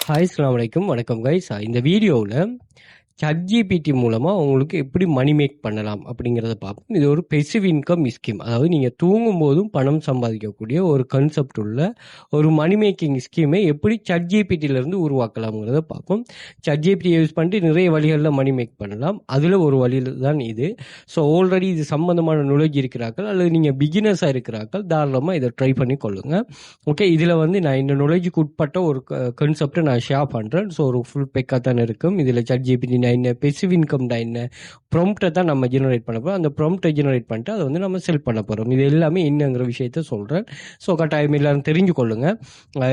Hi அஸ்ஸலாமு அலைக்கும். வணக்கம் கைஸ். இந்த வீடியோவில் ChatGPT மூலமாக உங்களுக்கு எப்படி மணி மேக் பண்ணலாம் அப்படிங்கிறத பார்ப்போம். இது ஒரு பெசிவ் இன்கம் ஸ்கீம். அதாவது நீங்கள் தூங்கும் போதும் பணம் சம்பாதிக்கக்கூடிய ஒரு கன்செப்ட் உள்ள ஒரு மணி மேக்கிங் ஸ்கீமை எப்படி ChatGPTலேருந்து உருவாக்கலாம்ங்கிறத பார்ப்போம். ChatGPT யூஸ் பண்ணிட்டு நிறைய வழிகளில் மணி மேக் பண்ணலாம். அதில் ஒரு வழியில் தான் இது. ஸோ ஆல்ரெடி இது சம்மந்தமான நாலேஜ் இருக்கிறார்கள் அல்லது நீங்கள் பிகினர்ஸாக இருக்கிறார்கள் தாராளமாக இதை ட்ரை பண்ணி கொள்ளுங்கள். ஓகே, இதில் வந்து நான் இந்த நாலேஜுக்கு உட்பட்ட ஒரு கன்செப்டை நான் ஷேர் பண்ணுறேன். ஸோ ஒரு ஃபுல் பேக்காக தான் இருக்கும். இதில் ChatGPT என்ன, பெசிவ் இன்கம் என்ன, ப்ராம்ப்டை தான் நம்ம ஜெனரேட் பண்ண போகிறோம். அந்த ப்ராம்ப்டை ஜெனரேட் பண்ணிட்டு அதை வந்து நம்ம செல் பண்ண போகிறோம். இது எல்லாமே என்னங்கிற விஷயத்த சொல்கிறேன். ஸோ கட்டாயம் எல்லாரும் தெரிஞ்சு கொள்ளுங்கள்.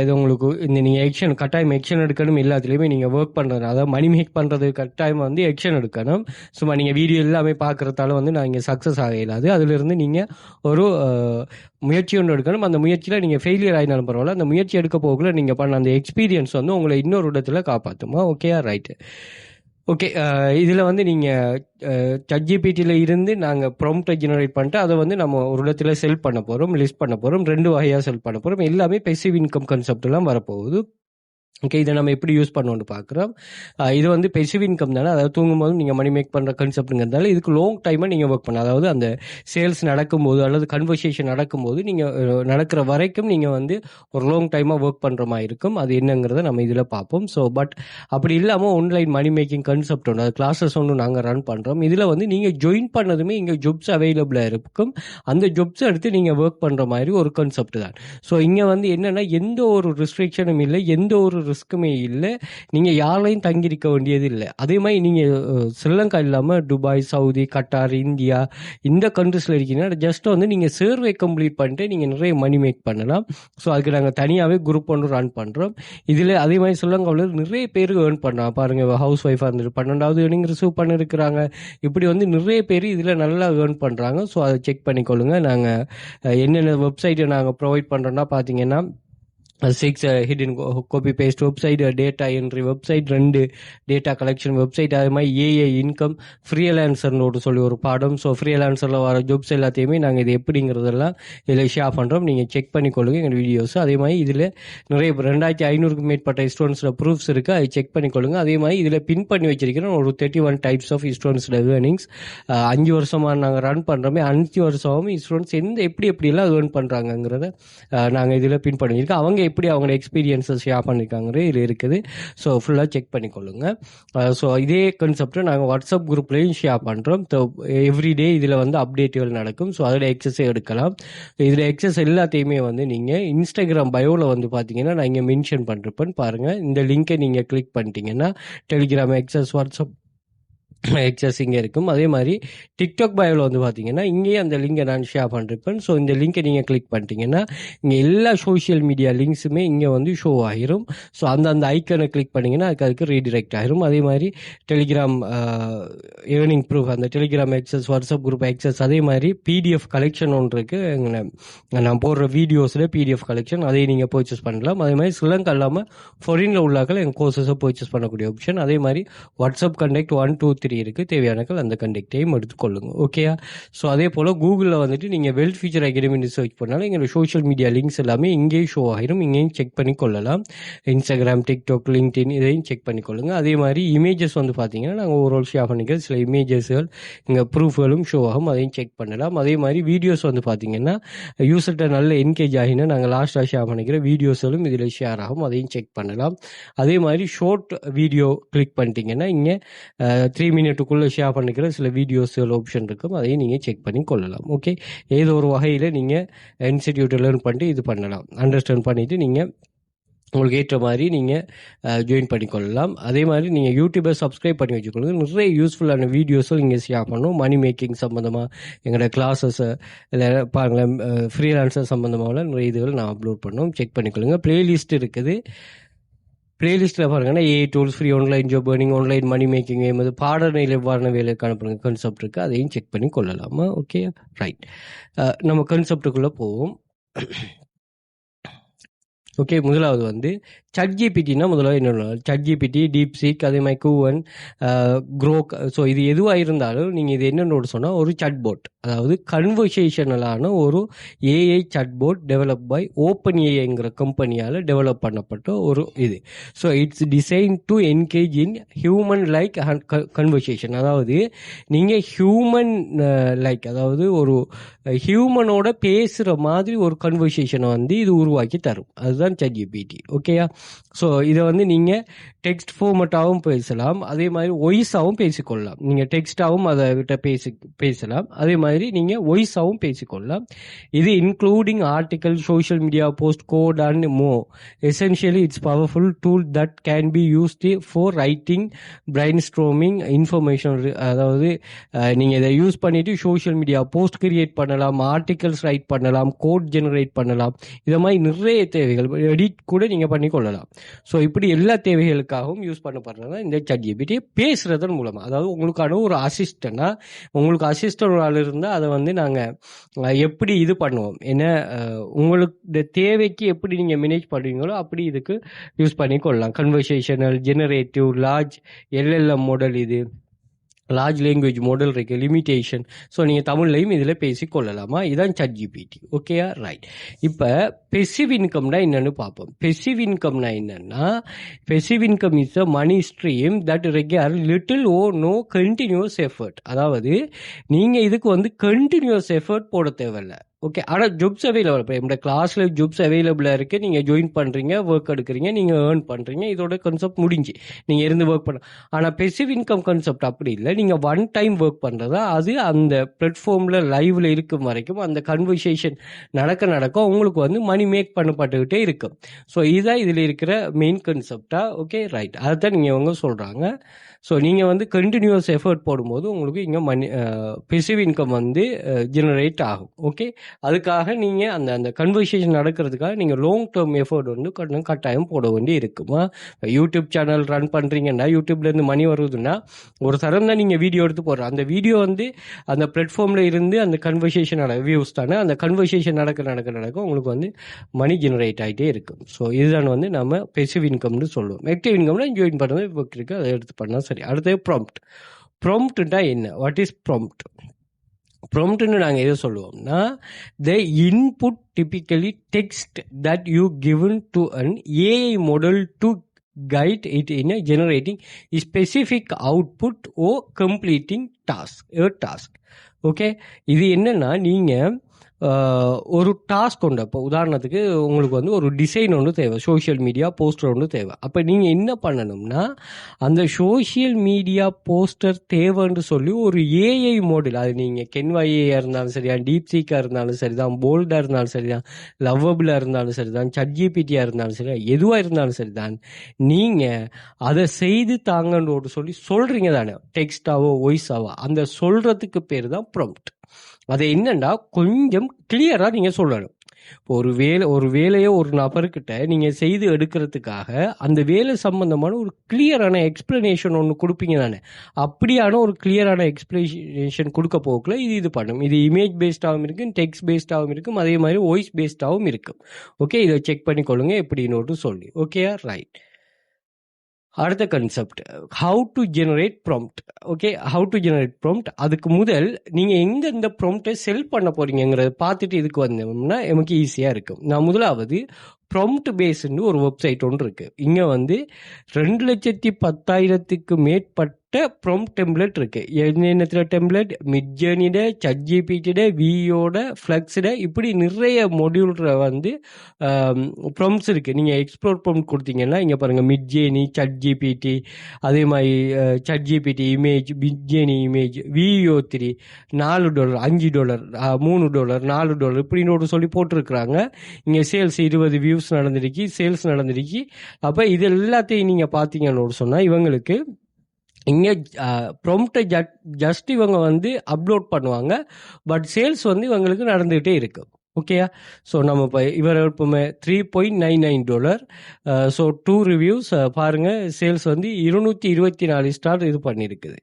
இது உங்களுக்கு இந்த நீங்கள் கட்டாயம் எக்ஷன் எடுக்கணும். எல்லாத்துலேயுமே நீங்கள் ஒர்க் பண்ணுறது, அதாவது மணி மேக் பண்ணுறது கட்டாயம் வந்து எக்ஷன் எடுக்கணும். சும்மா நீங்கள் வீடியோ எல்லாமே பார்க்குறதால வந்து நான் இங்கே சக்ஸஸ் ஆக இயலாது. அதிலிருந்து நீங்கள் ஒரு முயற்சி ஒன்று எடுக்கணும். அந்த முயற்சியில் நீங்கள் ஃபெயிலியர் ஆகினாலும் பரவாயில்ல, அந்த முயற்சி எடுக்க போகல நீங்கள் பண்ண அந்த எக்ஸ்பீரியன்ஸ் வந்து உங்களை இன்னொரு இடத்துல காப்பாற்றுமா. ஓகேயா, ரைட்டு. ஓகே, இதில் வந்து நீங்கள் ChatGPTயில் இருந்து நாங்கள் ப்ராம்ப்டை ஜெனரேட் பண்ணிட்டு அதை வந்து நம்ம ஒரு இடத்துல செல் பண்ண போகிறோம், லிஸ்ட் பண்ண போகிறோம். 2 வகையாக செல் பண்ண போகிறோம். எல்லாமே பெசிவ் இன்கம் கான்செப்ட்லாம் வரப்போகுது. ஓகே, இதை நம்ம எப்படி யூஸ் பண்ணோன்னு பார்க்குறோம். இது வந்து பெசிவ் இன்கம் தானே, அதாவது தூங்கும்போது நீங்கள் மணி மேக் பண்ணுற கன்செப்ட்டுங்கிறதால இதுக்கு லாங் டைமாக நீங்கள் ஒர்க் பண்ண, அதாவது அந்த சேல்ஸ் நடக்கும்போது அல்லது கன்வர்சேஷன் நடக்கும்போது நீங்கள் நடக்கிற வரைக்கும் நீங்கள் வந்து ஒரு லாங் டைமாக ஒர்க் பண்ணுற மாதிரி இருக்கும். அது என்னங்கிறத நம்ம இதில் பார்ப்போம். ஸோ பட் அப்படி இல்லாமல் ஆன்லைன் மணி மேக்கிங் கன்செப்ட் ஒன்று, அது கிளாஸஸ் ஒன்று நாங்கள் ரன் பண்ணுறோம். இதில் வந்து நீங்கள் ஜாயின் பண்ணதுமே இங்கே ஜாப்ஸ் அவைலபிளாக இருக்கும். அந்த ஜாப்ஸை எடுத்து நீங்கள் ஒர்க் பண்ணுற மாதிரி ஒரு கன்செப்ட் தான். ஸோ இங்கே வந்து என்னென்னா எந்த ஒரு ரெஸ்ட்ரிக்ஷனும் இல்லை, எந்த ஒரு ரிஸ்க்குமே இல்லை. நீங்கள் யாரையும் தங்கியிருக்க வேண்டியது இல்லை. அதே மாதிரி நீங்கள் ஸ்ரீலங்கா இல்லாமல் துபாய், சவுதி, கட்டார், இந்தியா இந்த கண்ட்ரிஸில் இருக்கீங்கன்னா ஜஸ்ட் வந்து நீங்கள் சர்வே கம்ப்ளீட் பண்ணிட்டு நீங்கள் நிறைய மணி மேக் பண்ணலாம். ஸோ அதுக்கு நாங்கள் தனியாகவே குரூப் ஒன்று ரன் பண்ணுறோம். இதில் அதே மாதிரி ஸ்ரீலங்காவில் நிறைய பேர் ஏர்ன் பண்ணுறாங்க. பாருங்கள், ஹவுஸ் ஒய்ஃபாக இருந்துட்டு 12வது ஏர்னிங் ரிசீவ் பண்ணியிருக்கிறாங்க. இப்படி வந்து நிறைய பேர் இதில் நல்லா ஏர்ன் பண்ணுறாங்க. ஸோ அதை செக் பண்ணிக்கொள்ளுங்கள். நாங்கள் என்னென்ன வெப்சைட்டை நாங்கள் ப்ரொவைட் பண்ணுறோன்னா பார்த்தீங்கன்னா 6 hidden copy paste website, data entry website, 2 data collection website, அது மாதிரி ஏஐ இன்கம், ஃப்ரீலான்சர்னு சொல்லி ஒரு பாடம். ஸோ ஃப்ரீலான்சரில் வர ஜாப்ஸ் எல்லாத்தையுமே நாங்கள் இது எப்படிங்கிறதெல்லாம் இதில் ஷேர் பண்ணுறோம். நீங்கள் செக் பண்ணிக்கொள்ளுங்க எங்கள் வீடியோஸ். அதே மாதிரி இதில் நிறைய 2500க்கும் மேற்பட்ட ஸ்டூடெண்ட்ஸில் ப்ரூஃப்ஸ் இருக்குது, அதை செக் பண்ணிக்கொள்ளுங்க. அதே மாதிரி இதில் பின் பண்ணி வச்சிருக்கிறோம் ஒரு 31 டைப்ஸ் ஆஃப் ஸ்டூடெண்ட்ஸில் ஏர்னிங்ஸ். 5 வருஷமாக நாங்கள் ரன் பண்ணுறோமே, 5 வருஷமும் ஸ்டூடெண்ட்ஸ் எப்படியெல்லாம் ஏர்ன் பண்ணுறாங்கங்கிறத நாங்கள் இதில் பின் பண்ணி வச்சிருக்கோம். அவங்க எப்படி அவங்களோட எக்ஸ்பீரியன்ஸை ஷேர் பண்ணியிருக்காங்கிறது இது இருக்குது. ஸோ ஃபுல்லாக செக் பண்ணிக்கொள்ளுங்க. ஸோ இதே கான்செப்டை நாங்கள் வாட்ஸ்அப் குரூப்லேயும் ஷேர் பண்ணுறோம். ஸோ எவ்ரிடே இதில் வந்து அப்டேட்டுகள் நடக்கும். ஸோ அதில் எக்ஸஸே எடுக்கலாம். இதில் எக்ஸஸ் எல்லாத்தையுமே வந்து நீங்கள் இன்ஸ்டாகிராம் பயோவில் வந்து பார்த்தீங்கன்னா நான் இங்கே மென்ஷன் பண்ணிருப்பேன்னு பாருங்கள். இந்த லிங்கை நீங்கள் கிளிக் பண்ணிட்டீங்கன்னா டெலிகிராம் எக்ஸஸ், வாட்ஸ்அப் எக்ஸஸ் இங்கே இருக்கும். அதே மாதிரி டிக்டாக் பயோவில் வந்து பார்த்தீங்கன்னா இங்கேயே அந்த லிங்கை நான் ஷேர் பண்ணிருப்பேன். ஸோ இந்த லிங்கை நீங்கள் கிளிக் பண்ணிட்டீங்கன்னா இங்கே எல்லா சோஷியல் மீடியா லிங்க்ஸுமே இங்கே வந்து ஷோ ஆகிரும். ஸோ அந்த ஐக்கனை கிளிக் பண்ணிங்கன்னா அதுக்கு ரீடிரெக்ட் ஆகிரும். அதே மாதிரி டெலிகிராம் ஏர்னிங் ப்ரூஃப், அந்த Telegram access, WhatsApp group access, அதே மாதிரி பிடிஎஃப் கலெக்ஷன் ஒன்று இருக்குது. நான் போடுற வீடியோஸில் பிடிஎஃப் கலெக்ஷன், அதையும் நீங்கள் பர்ச்சேஸ் பண்ணலாம். அதே மாதிரி ஸ்ரீலங்கா இல்லாமல் ஃபாரினில் உள்ளாக்கள் எங்கள் கோர்சஸை பர்ச்சேஸ் பண்ணக்கூடிய ஆப்ஷன். அதே மாதிரி வாட்ஸ்அப் கண்டெக்ட் 1, 2, 3 இருக்குது. தேவையானக்கள் அந்த கண்டெக்டையும் எடுத்துக்கொள்ளுங்க. ஓகேயா. ஸோ அதே போல் கூகுளில் வந்துட்டு நீங்கள் வெல்த் ஃபியூச்சர் அகாடமின்னு சர்ச் பண்ணாலும் எங்களோட சோஷியல் மீடியா லிங்க்ஸ் எல்லாமே இங்கேயும் ஷோ ஆகிரும். இங்கேயும் செக் பண்ணி கொள்ளலாம். இன்ஸ்டாகிராம், டிக்டாக், லிங்க்டின் இதையும் செக் பண்ணிக்கொள்ளுங்க. அதே மாதிரி இமேஜஸ் வந்து பார்த்தீங்கன்னா நாங்கள் ஓவரால் ஷேர் பண்ணிக்கிறோம். சில இமேஜஸ்கள் இங்கே ப்ரூஃப்களும் ஷோ ஆகும், அதையும் செக் பண்ணலாம். அதே மாதிரி வீடியோஸ் வந்து பார்த்தீங்கன்னா யூசர்கிட்ட நல்ல என்கேஜ் ஆகினா நாங்கள் லாஸ்ட்டாக ஷேர் பண்ணிக்கிற வீடியோஸ்களும் இதில் ஷேர் ஆகும், அதையும் செக் பண்ணலாம். அதே மாதிரி ஷார்ட் வீடியோ கிளிக் பண்ணிட்டீங்கன்னா இங்கே 3 மினிட்டுக்குள்ளே ஷேர் பண்ணிக்கிற சில வீடியோஸ் ஆப்ஷன் இருக்கும், அதையும் நீங்கள் செக் பண்ணி கொள்ளலாம். ஓகே, ஏதோ ஒரு வகையில் நீங்கள் இன்ஸ்டிடியூட்டை லேர்ன் பண்ணிட்டு இது பண்ணலாம், அண்டர்ஸ்டாண்ட் பண்ணிவிட்டு நீங்கள் உங்களுக்கு ஏற்ற மாதிரி நீங்கள் ஜாயின் பண்ணிக்கொள்ளலாம். அதே மாதிரி நீங்கள் யூடியூப்பை சப்ஸ்கிரைப் பண்ணி வச்சுக்கொள்ளுங்க. நிறைய யூஸ்ஃபுல்லான வீடியோஸும் இங்கே ஷேர் பண்ணணும். மணி மேக்கிங் சம்மந்தமாக எங்களோட கிளாஸஸை இல்லை பாருங்களேன், ஃப்ரீலான்சர் சம்மந்தமாக நிறைய இதுகள் நான் அப்லோட் பண்ணோம், செக் பண்ணிக்கொள்ளுங்க. பிளேலிஸ்ட் இருக்குது. பிளேலிஸ்ட்டில் பாருங்கன்னா AI tools, free online job earning, online money making, எமது பாடநிலை எவ்வாறான வேலைக்கான கான்செப்ட் இருக்குது, அதையும் செக் பண்ணி கொள்ளலாமா. Okay, right. நம்ம கான்செப்டுக்குள்ளே போவோம். ஓகே, முதலாவது வந்து ChatGPTனா முதலாவது என்ன, ChatGPT, DeepSeek, அதே மாதிரி கூவன், க்ரோக். ஸோ இது எதுவாக இருந்தாலும் நீங்கள் இது என்னென்னு சொன்னால் ஒரு சட்போட், அதாவது கன்வர்சேஷனலான ஒரு AI chatbot develop by open ஏஐங்கிற கம்பெனியால் டெவலப் பண்ணப்பட்ட ஒரு இது. So it's design to engage in human like conversation. அதாவது நீங்கள் ஹியூமன் லைக், அதாவது ஒரு ஹியூமனோட பேசுகிற மாதிரி ஒரு கன்வர்சேஷனை வந்து இது உருவாக்கி தரும். அதுதான் ChatGPT. ஓகேயா? ஸோ இதை வந்து நீங்கள் டெக்ஸ்ட் ஃபார்மட்டாகவும் பேசலாம், அதே மாதிரி வாய்ஸாகவும் பேசிக்கொள்ளலாம். நீங்கள் டெக்ஸ்டாகவும் அதை விட்ட பேசலாம், அதே மாதிரி நீங்கள் வாய்ஸாகவும் பேசிக்கொள்ளலாம். இது including article, social media post, code and more. Essentially it's powerful tool that can be used for writing, brainstorming, information. அதாவது நீங்கள் இதை யூஸ் பண்ணிவிட்டு சோஷியல் மீடியா போஸ்ட் கிரியேட் பண்ணலாம், ஆர்டிகல்ஸ் ரைட் பண்ணலாம், கோட் ஜெனரேட் பண்ணலாம். இதை மாதிரி நிறைய தேவைகள், எடிட் கூட நீங்கள் பண்ணிக்கொள்ளலாம். ஸோ இப்படி எல்லா தேவைகளுக்காகவும் யூஸ் பண்ணப்படுறது இந்த ChatGPT பேசுகிறதன் மூலமாக. அதாவது உங்களுக்கான ஒரு அசிஸ்டண்டாக, உங்களுக்கு அசிஸ்டன்ட் இருந்தால் அதை வந்து நாங்கள் எப்படி இது பண்ணுவோம், ஏன்னா உங்களுக்கு தேவைக்கு எப்படி நீங்கள் மேனேஜ் பண்ணுவீங்களோ அப்படி இதுக்கு யூஸ் பண்ணிக்கொள்ளலாம். Conversational, generative, large LLM model, இது லார்ஜ் லேங்குவேஜ் மாடல் இருக்குது, லிமிட்டேஷன். ஸோ நீங்கள் தமிழ்லையும் இதில் பேசிக்கொள்ளலாமா? இதுதான் ChatGPT. ஓகேயா? ரைட். இப்போ பெசிவ் இன்கம்னா என்னென்னு பார்ப்போம். பெசிவ் இன்கம்னா என்னென்னா, passive income is a money stream that require little or no continuous effort. அதாவது நீங்கள் இதுக்கு வந்து கண்டினியூஸ் எஃபர்ட் போட தேவையில்லை. ஓகே, ஆனால் ஜாப்ஸ் அவைலபிள். இப்போ என்னோட கிளாஸில் ஜாப்ஸ் அவைலபிளாக இருக்குது, நீங்கள் ஜாயின் பண்ணுறீங்க, ஒர்க் எடுக்கிறீங்க, நீங்கள் ஏர்ன் பண்ணுறீங்க, இதோட கான்செப்ட் முடிஞ்சு நீங்கள் இருந்து ஒர்க் பண்ண. ஆனால் பெசிவ் இன்கம் கான்செப்ட் அப்படி இல்லை. நீங்கள் ஒன் டைம் ஒர்க் பண்ணுறதா, அது அந்த பிளாட்ஃபார்மில் லைவில் இருக்கும் வரைக்கும் அந்த கன்வர்சேஷன் நடக்க உங்களுக்கு வந்து மணி மேக் பண்ணப்பட்டுக்கிட்டே இருக்கும். ஸோ இதுதான் இதில் இருக்கிற மெயின் கான்செப்டா. Okay, right. அதை தான் நீங்கள் அவங்க சொல்கிறாங்க. ஸோ நீங்கள் வந்து கண்டினியூஸ் எஃபர்ட் போடும்போது உங்களுக்கு இங்கே மணி பெசிவ் இன்கம் வந்து ஜெனரேட் ஆகும். ஓகே, அதுக்காக நீங்கள் அந்த கன்வர்சேஷன் நடக்கிறதுக்காக நீங்கள் லாங் டேர்ம் எஃபர்ட் வந்து கட்டாயம் போட வேண்டி இருக்குமா? யூடியூப் சேனல் ரன் பண்ணுறீங்கன்னா, யூடியூப்லேருந்து மணி வருதுன்னா ஒரு தரம் தான் நீங்கள் வீடியோ எடுத்து போடுற, அந்த வீடியோ வந்து அந்த பிளாட்ஃபார்மில் இருந்து அந்த கன்வர்சேஷன் வியூஸ் தானே, அந்த கன்வர்சேஷன் நடக்க உங்களுக்கு வந்து மணி ஜெனரேட் ஆகிட்டே இருக்கும். ஸோ இதுதான் வந்து நம்ம பெசிவ் இன்கம்னு சொல்லுவோம். ஆக்டிவ் இன்கம்னா ஜாயின் பண்ணுறது ஒர்க் இருக்குது, அதை எடுத்து பண்ணால் சரி. அடுத்தது ப்ராம்ப்ட். ப்ராம்ப்ட்னா என்ன? What is prompt? ப்ராம்ப்ட்னு நாங்கள் எதை சொல்லுவோம்னா, the input typically text that you given to an AI model to guide it in a generating specific output or completing a task. Okay, இது என்னன்னா நீங்கள் ஒரு டாஸ்க் ஒன்று, இப்போ உதாரணத்துக்கு உங்களுக்கு வந்து ஒரு டிசைன் ஒன்று தேவை, சோஷியல் மீடியா போஸ்டர் ஒன்று தேவை. அப்போ நீங்கள் என்ன பண்ணணும்னா, அந்த சோஷியல் மீடியா போஸ்டர் தேவைன்னு சொல்லி ஒரு ஏஐ மாடல், அது நீங்கள் கென்வா ஏஐயாக இருந்தாலும் சரிதான், டீப்சீக்காக இருந்தாலும் சரிதான், போல்டாக இருந்தாலும் சரிதான், லவ்வபிளாக இருந்தாலும் சரிதான், ChatGPTயாக இருந்தாலும் சரிதான், எதுவாக இருந்தாலும் சரிதான், நீங்கள் அதை செய்து தாங்கன்னு சொல்லி சொல்கிறீங்க தானே, டெக்ஸ்டாவோ வாய்ஸாவோ, அந்த சொல்கிறதுக்கு பேர் தான் ப்ராம்ப்ட். அது என்னன்னா கொஞ்சம் கிளியராக நீங்கள் சொல்லணும். ஒரு வேலையை ஒரு நபர்கிட்ட நீங்கள் செய்து எடுக்கிறதுக்காக அந்த வேலை சம்பந்தமான ஒரு கிளியரான எக்ஸ்பிளனேஷன் ஒன்று கொடுப்பீங்க தானே, அப்படியான ஒரு கிளியரான எக்ஸ்பிளனேஷன் கொடுக்க போகல இது பண்ணும். இது இமேஜ் பேஸ்டாகவும் இருக்கும், டெக்ஸ்ட் பேஸ்டாகவும் இருக்கும், அதே மாதிரி வாய்ஸ் பேஸ்டாகவும் இருக்கும். ஓகே, இதை செக் பண்ணிக்கொள்ளுங்க எப்படின்னு சொல்லி. Okay, right. அடுத்த concept, how to generate prompt. Okay, how to generate prompt. அதுக்கு முதல் நீங்கள் எங்கே இந்த ப்ராம்ப்டை செல் பண்ண போகிறீங்கிறத பார்த்துட்டு இதுக்கு வந்தோம்னா நமக்கு ஈஸியாக இருக்கும். நான் முதலாவது ப்ராம்ப்ட் பேஸ்ன்னு ஒரு வெப்சைட் ஒன்று இருக்குது. இங்கே வந்து 2,10,000க்கு மேற்பட்ட ப்ராம்ப்ட் டெம்ப்ளேட் இருக்குது. என்னென்ன டெம்ப்ளேட்? மிட்ஜர்னிட, ChatGPTட, வியோட, ஃப்ளக்ஸிட, இப்படி நிறைய மொடியூல்ற வந்து ப்ராம்ப்ட்ஸ் இருக்குது. நீங்கள் எக்ஸ்ப்ளோர் ப்ராம்ப்ட் கொடுத்தீங்கன்னா இங்கே பாருங்கள், மிட்ஜேர்னி, ChatGPT, அதே மாதிரி ChatGPT இமேஜ், மிட்ஜேர்னி இமேஜ், வியோ 3 $4, $5, $3, $4 இப்படின்னு சொல்லி போட்டிருக்கிறாங்க. இங்கே சேல்ஸ் 20 வியூஸ் நடந்துருக்கு, சேல்ஸ் நடந்துருக்கு. அப்போ இது எல்லாத்தையும் நீங்கள் பார்த்தீங்கன்னு சொன்னால் இவங்களுக்கு இங்கே ப்ராம்ப்டை ஜஸ்ட் இவங்க வந்து அப்லோட் பண்ணுவாங்க, பட் சேல்ஸ் வந்து இவங்களுக்கு நடந்துகிட்டே இருக்கு. ஓகேயா? ஸோ நம்ம இப்போ இவர் எப்பவுமே $3.99. ஸோ 2 ரிவ்யூஸ் பாருங்கள், சேல்ஸ் வந்து 224 ஸ்டார் இது பண்ணியிருக்குது.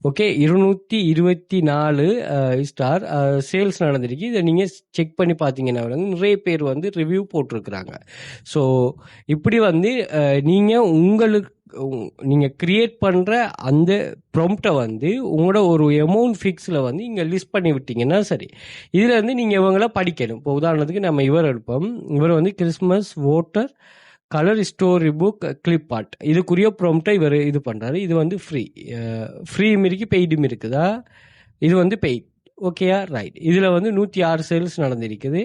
ஓகே 224 ஸ்டார் சேல்ஸ் நடந்திருக்கு. இதை நீங்கள் செக் பண்ணி பார்த்தீங்கன்னா நிறைய பேர் வந்து ரிவ்யூ போட்டிருக்கிறாங்க. ஸோ இப்படி வந்து நீங்கள் நீங்கள் கிரியேட் பண்ணுற அந்த ப்ராம்ப்டை வந்து உங்களோட ஒரு அமௌண்ட் ஃபிக்ஸில் வந்து இங்கே லிஸ்ட் பண்ணி விட்டீங்கன்னா சரி. இதில் வந்து நீங்கள் இவங்கள படிக்கணும். இப்போ உதாரணத்துக்கு நம்ம இவர் எடுப்போம். இவர் வந்து Christmas voter colour story book clip art இதுக்குரிய ப்ராம்ப்டை இவர் இது பண்ணுறாரு. இது வந்து ஃப்ரீயும் இருக்குது, பெய்டும் இருக்குதா. இது வந்து பெய்ட். ஓகேயா, ரைட். இதில் வந்து 106 சேல்ஸ் நடந்திருக்குது,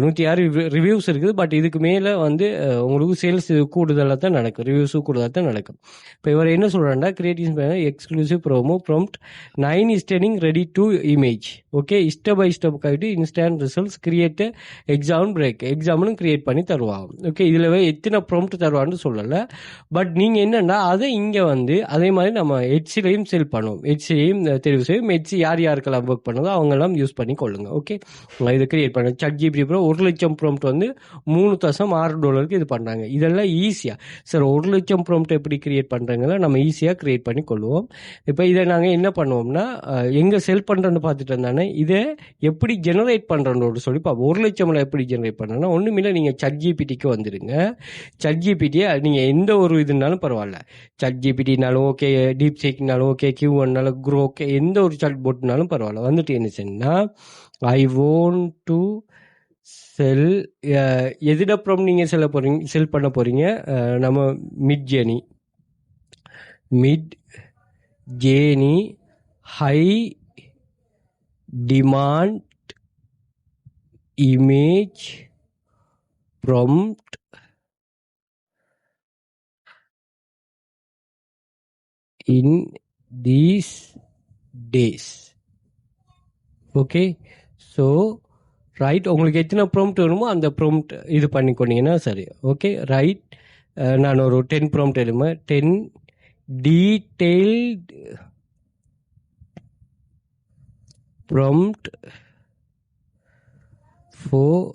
106 ரிவ்யூஸ் இருக்குது. பட் இதுக்கு மேலே வந்து உங்களுக்கு சேல்ஸ் கூடுதலாக தான் நடக்கும், ரிவ்யூஸும் கூடுதலாக தான் நடக்கும். இப்போ இவர் என்ன சொல்கிறாருன்னா, creative exclusive promo prompt 9 is turning ready to image. Okay, step by step ஆகிட்டு instant results create exam break எக்ஸாம்னு கிரியேட் பண்ணி தருவாங்க. ஓகே, இதில் எத்தனை ப்ராம்ப்ட் தருவான்னு சொல்லலை. பட் நீங்கள் என்னென்னா அதை இங்கே வந்து அதே மாதிரி நம்ம ஹெச்சிலையும் செல் பண்ணுவோம். ஹெச்சிலையும் தெரிவு செய்யும். ஹெச்சி யார் யாருக்கெல்லாம் ஒர்க் பண்ண அவங்கெல்லாம் யூஸ் பண்ணி கொள்ளுங்க. ஓகே, இதை கிரியேட் பண்ண ChatGPT ப்ரோ 1 லட்சம் ப்ராம்ப்ட் வந்து $3.6 இது பண்ணுறாங்க. இதெல்லாம் ஈஸியாக சார் 1 லட்சம் ப்ராம்ப்ட் எப்படி கிரியேட் பண்ணுறாங்கன்னா நம்ம ஈஸியாக கிரியேட் பண்ணி கொள்வோம். இப்போ இதை நாங்கள் என்ன பண்ணுவோம்னா எங்கே செல் பண்ணுறோன்னு பார்த்துட்டு இருந்தானே இதை எப்படி ஜெனரேட் பண்ணுறோன்னு சொல்லி பார்ப்போம். 1 லட்சம்ல எப்படி ஜெனரேட் பண்ணுறோன்னா ஒன்றுமில்லை, நீங்கள் ChatGPTக்கு வந்துடுங்க. ChatGPT நீங்கள் எந்த ஒரு இதுனாலும் பரவாயில்ல, ChatGPTனாலும் ஓகே, டீப் சீக்னாலும் ஓகே, Q1நாலும் க்ரோக் எந்த ஒரு சாட் போட்னாலும் பரவாயில்ல. வந்துட்டு என்ன சொன்னா ஐ வாண்ட் டு செல் எதிடப்புறம் நீங்கள் செல் பண்ண போகிறீங்க. நம்ம Midjourney high demand image prompt in these days. Okay, so right. உங்களுக்கு எத்தனை ப்ராம்ப்ட் வேணுமோ அந்த ப்ராம்ப்ட் இது பண்ணிக்கொண்டீங்கன்னா சரி. Okay, right. நான் ஒரு 10 ப்ராம்ப்ட் எழுதுவேன். 10 detailed prompt for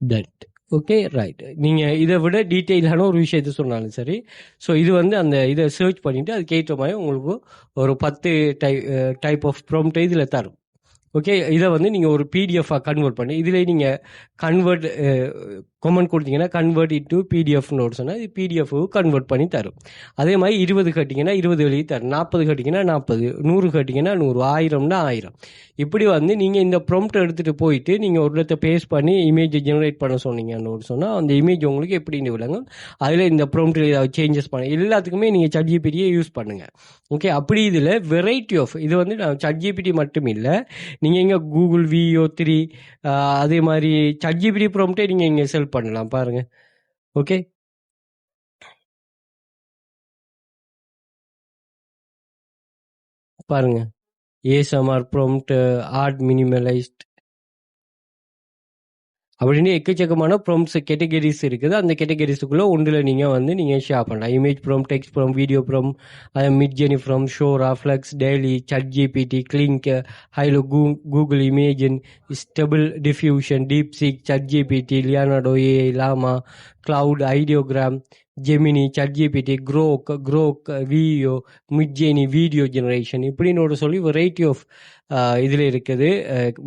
that. Okay, right. நீங்கள் இதை விட டீட்டெயிலான ஒரு விஷயத்த சொன்னாலும் சரி. ஸோ இது வந்து அந்த இதை சர்ச் பண்ணிவிட்டு அதுக்கேற்ற மாதிரி உங்களுக்கு ஒரு 10 டைப் ஆஃப் ப்ராம்ப்ட் இதில் தரும். ஓகே, இதை வந்து நீங்கள் ஒரு பிடிஎஃபாக கன்வெர்ட் பண்ணி இதில் நீங்கள் கன்வெர்ட் கமெண்ட் கொடுத்தீங்கன்னா கன்வெர்ட் இன்டு பிடிஎஃப்னு ஒரு சொன்னால் இது பிடிஎஃப் கன்வெர்ட் பண்ணி தரும். அதே மாதிரி 20 கட்டிங்கன்னா 20 எழுதி தரும், 40 கட்டிங்கன்னா 40, 100 கட்டிங்கன்னா 100, 1000னா 1000. இப்படி வந்து நீங்கள் இந்த ப்ராம்ப்ட் எடுத்துகிட்டு போயிட்டு நீங்கள் ஒரு இடத்த பேஸ்ட் பண்ணி இமேஜை ஜெனரேட் பண்ண சொன்னீங்கன்னு ஒரு சொன்னால் அந்த இமேஜ் உங்களுக்கு எப்படின்னு விளங்கும். அதில் இந்த ப்ராம்ப்டில் ஏதாவது சேஞ்சஸ் பண்ண எல்லாத்துக்குமே நீங்கள் ChatGPTயை யூஸ் பண்ணுங்கள். ஓகே, அப்படி இதில் வெரைட்டி ஆஃப் இது வந்து ChatGPT மட்டும் இல்லை, நீங்கள் இங்கே கூகுள் VO3 அதே மாதிரி ChatGPT ப்ராம்ப்டே நீங்கள் இங்கே செல் பண்ணலாம் பாருங்க. ஓகே, பாருங்க ASMR ப்ராம்ப்ட் ஆர்ட் மினிமலைஸ்ட் அப்படின்னு எக்கச்சக்கமான ப்ராம்ப்ட்ஸ் கேட்டகரிஸ் இருக்குது. அந்த கேட்டகரிஸுக்குள்ளே ஒன்றில் நீங்கள் வந்து நீங்கள் ஷேர் பண்ணலாம். Image prompt, text prompt, video prompt, Midjourney prompt, Sora, Flux, DALL-E, ChatGPT, Kling, Hailuo, Google Imagen, Stable Diffusion, DeepSeek, ChatGPT, Leonardo AI, Llama, Claude, Ideogram, Gemini, ChatGPT, Grok, Veo, Midjourney, video generation இப்படின்னு ஒரு சொல்லி variety of இதில் இருக்குது,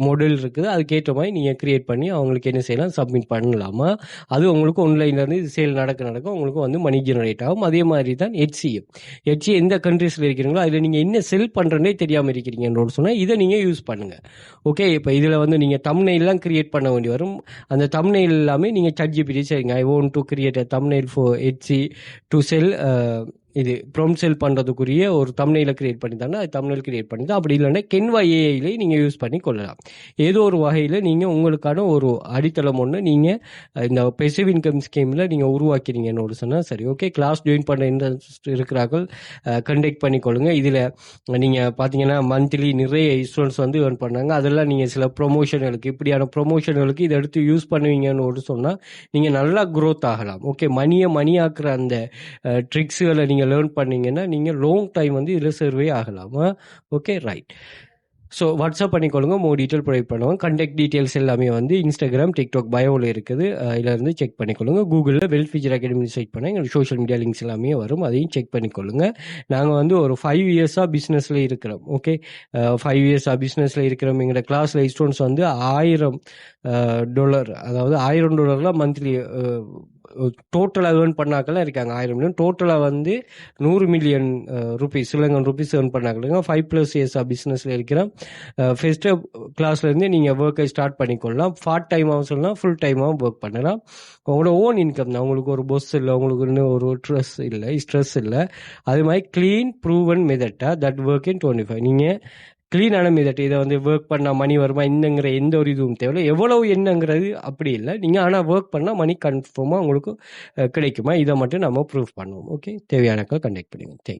model இருக்குது. அதுக்கேற்ற மாதிரி நீங்கள் create பண்ணி அவங்களுக்கு என்ன செய்யலாம், சப்மிட் பண்ணலாமா. அது உங்களுக்கு ஆன்லைன்லேருந்து இது சேல் நடக்க உங்களுக்கு வந்து மணி ஜெனரேட் ஆகும். அதே மாதிரி தான் ஹெச்சி எந்த கண்ட்ரீஸில் இருக்கிறீங்களோ அதில் நீங்கள் என்ன செல் பண்ணுறேன்னே தெரியாமல் இருக்கிறீங்கன்னு சொன்னால் இதை நீங்கள் யூஸ் பண்ணுங்கள். ஓகே, இப்போ இதில் வந்து நீங்கள் தம்ப்நெயில்லாம் கிரியேட் பண்ண வேண்டி வரும். அந்த தம்ப்நெயில் எல்லாமே நீங்கள் ChatGPT சரிங்க I want to create a thumbnail for HC to sell இது ப்ராம்ப்ட் செல் பண்ணுறதுக்குரிய ஒரு தம்ப்நெயிலை கிரியேட் பண்ணி தானே அது தம்ப்நெயில் கிரியேட் பண்ணி தான். அப்படி இல்லைன்னா Canva AIலே நீங்கள் யூஸ் பண்ணி கொள்ளலாம். ஏதோ ஒரு வகையில் நீங்கள் உங்களுக்கான ஒரு அடித்தளம் ஒன்று நீங்கள் இந்த பெசிவ் இன்கம் ஸ்கீமில் நீங்கள் உருவாக்கிறீங்கன்னு சொன்னால் சரி. ஓகே, கிளாஸ் ஜாயின் பண்ண இன்ட்ரெஸ்ட் இருக்கிறார்கள் கண்டக்ட் பண்ணிக்கொள்ளுங்க. இதில் நீங்கள் பார்த்தீங்கன்னா மந்த்லி நிறைய ஸ்டூடெண்ட்ஸ் வந்து ஏர்ன் பண்ணாங்க. அதெல்லாம் நீங்கள் சில ப்ரொமோஷன்களுக்கு இப்படியான ப்ரொமோஷன்களுக்கு இதை எடுத்து யூஸ் பண்ணுவீங்கன்னு சொன்னால் நீங்கள் நல்லா க்ரோத் ஆகலாம். ஓகே, மணியாக்குற அந்த ட்ரிக்ஸுகளை நீங்கள் லேர்ன் பண்ணீங்கன்னா நீங்கள் லாங் டைம் வந்து இதில் சர்வே ஆகலாம். Okay, right. ஸோ வாட்ஸ்அப் பண்ணிக்கொள்ளுங்க. மோர் டீட்டெயில் ப்ரொவைட் பண்ணுவோம். கான்டாக்ட் டீட்டெயில்ஸ் எல்லாமே வந்து இன்ஸ்டாகிராம், டிக்டாக் பயோவில் இருக்குது. இதிலேருந்து செக் பண்ணிக்கொள்ளுங்க. கூகுளில் வெல்த் ஃபியூச்சர் அகாடமி சர்ச் பண்ணால் எங்களுக்கு சோஷியல் மீடியா லிங்க்ஸ் எல்லாமே வரும். அதையும் செக் பண்ணிக்கொள்ளுங்க. நாங்கள் வந்து ஒரு 5 இயர்ஸாக பிஸ்னஸில் இருக்கிறோம். ஓகே, 5 இயர்ஸாக பிஸ்னஸில் இருக்கிறோம். எங்களோட கிளாஸில் ஸ்டூடெண்ட்ஸ் வந்து $1000, அதாவது $1000 மந்த்லி டோட்டலாக ஏர்ன் பண்ணாக்கெல்லாம் இருக்காங்க. 1000 மில்லியன் டோட்டலாக வந்து 100 million rupees Sri Lankan rupees earn பண்ணாங்க. 5+ இயர்ஸாக பிஸ்னஸில் இருக்கிறோம். ஃபஸ்ட்டு கிளாஸ்லேருந்து நீங்கள் ஒர்க்கை ஸ்டார்ட் பண்ணிக்கொள்ளலாம். பார்ட் டைமாகவும் சொல்லலாம், ஃபுல் டைமாகவும் ஒர்க் பண்ணலாம். உங்களோட ஓன் இன்கம் தான். உங்களுக்கு ஒரு பொஸ் இல்லை, உங்களுக்கு இன்னும் ஒரு ஸ்ட்ரெஸ் இல்லை. அது மாதிரி க்ளீன் ப்ரூவன் மெத்தட்டாக தட் ஒர்க் இன் 25. நீங்கள் க்ளீனான மெத்தட். இதை வந்து ஒர்க் பண்ணால் மணி வருமா என்னங்கிற எந்த ஒரு இதுவும் தேவையில்லை. எவ்வளவு என்னங்கிறது அப்படி இல்லை. நீங்கள் ஆனால் ஒர்க் பண்ணால் மணி கன்ஃபார்மாக உங்களுக்கு கிடைக்குமா, இதை மட்டும் நம்ம ப்ரூஃப் பண்ணுவோம். ஓகே, தேவையானக்கள் கண்டெக்ட் பண்ணுங்க. தேங்க்யூ.